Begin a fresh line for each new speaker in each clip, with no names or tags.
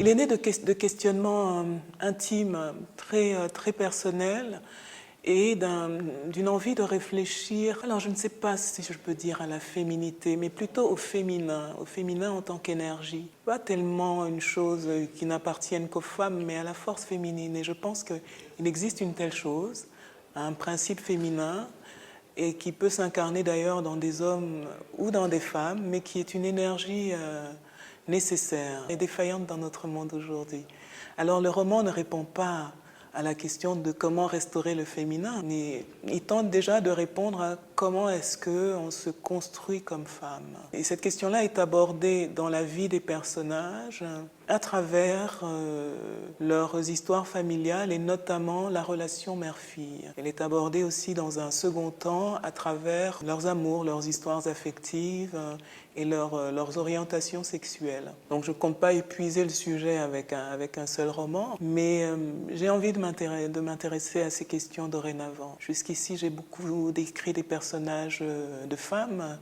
Il est né de questionnements intimes, très personnels, et d'une envie de réfléchir, alors je ne sais pas si je peux dire à la féminité, mais plutôt au féminin en tant qu'énergie. Pas tellement une chose qui n'appartienne qu'aux femmes, mais à la force féminine. Et je pense qu'il existe une telle chose, un principe féminin, et qui peut s'incarner d'ailleurs dans des hommes ou dans des femmes, mais qui est une énergie nécessaire et défaillante dans notre monde aujourd'hui. Alors le roman ne répond pas à la question de comment restaurer le féminin, mais il tente déjà de répondre à comment est-ce qu'on se construit comme femme. Et cette question-là est abordée dans la vie des personnages à travers leurs histoires familiales et notamment la relation mère-fille. Elle est abordée aussi dans un second temps à travers leurs amours, leurs histoires affectives et leurs orientations sexuelles. Donc je ne compte pas épuiser le sujet avec un seul roman, mais j'ai envie de m'intéresser à ces questions dorénavant. Jusqu'ici, j'ai beaucoup décrit des personnages de femmes,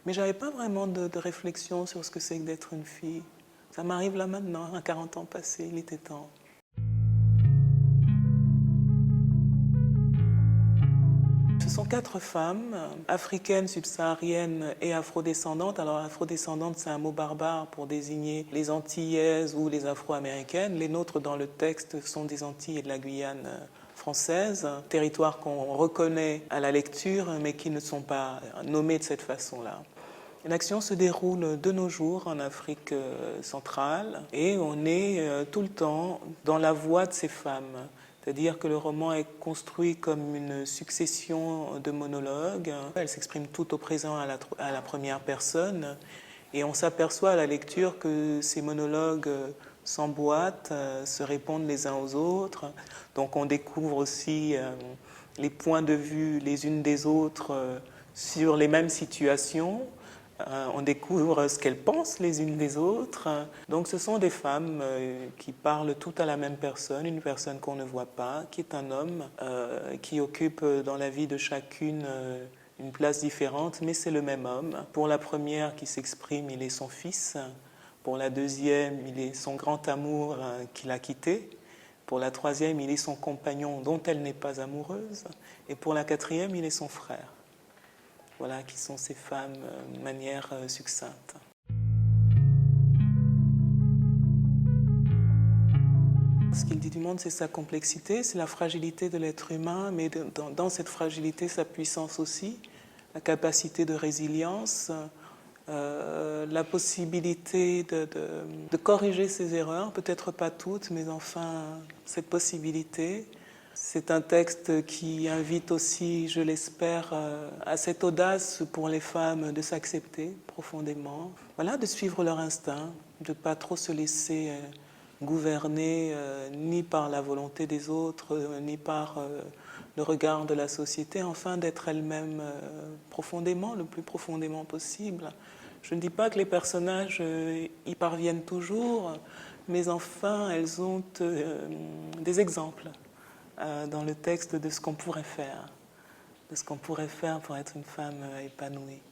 mais je n'avais pas vraiment de réflexion sur ce que c'est que d'être une fille. Ça m'arrive là maintenant, à 40 ans passés, il était temps. Ce sont 4 femmes, africaines, subsahariennes et afrodescendantes. Alors afrodescendantes, c'est un mot barbare pour désigner les Antillaises ou les Afro-américaines. Les nôtres dans le texte sont des Antilles et de la Guyane française, territoires qu'on reconnaît à la lecture, mais qui ne sont pas nommés de cette façon-là. L'action se déroule de nos jours en Afrique centrale et on est tout le temps dans la voix de ces femmes. C'est-à-dire que le roman est construit comme une succession de monologues. Elles s'expriment toutes au présent à la première personne et on s'aperçoit à la lecture que ces monologues s'emboîtent, se répondent les uns aux autres. Donc on découvre aussi les points de vue les unes des autres sur les mêmes situations. On découvre ce qu'elles pensent les unes des autres. Donc ce sont des femmes qui parlent toutes à la même personne, une personne qu'on ne voit pas, qui est un homme, qui occupe dans la vie de chacune une place différente, mais c'est le même homme. Pour la première qui s'exprime, il est son fils. Pour la deuxième, il est son grand amour qui l'a quitté. Pour la troisième, il est son compagnon dont elle n'est pas amoureuse. Et pour la quatrième, il est son frère. Voilà qui sont ces femmes de manière succincte. Ce qu'il dit du monde, c'est sa complexité, c'est la fragilité de l'être humain, mais dans cette fragilité, sa puissance aussi, la capacité de résilience, la possibilité de corriger ses erreurs, peut-être pas toutes, mais enfin cette possibilité. C'est un texte qui invite aussi, je l'espère, à cette audace pour les femmes de s'accepter profondément, voilà, de suivre leur instinct, de ne pas trop se laisser gouverner ni par la volonté des autres, ni par le regard de la société, enfin d'être elles-mêmes profondément, le plus profondément possible. Je ne dis pas que les personnages y parviennent toujours, mais enfin elles ont des exemples dans le texte de ce qu'on pourrait faire, pour être une femme épanouie.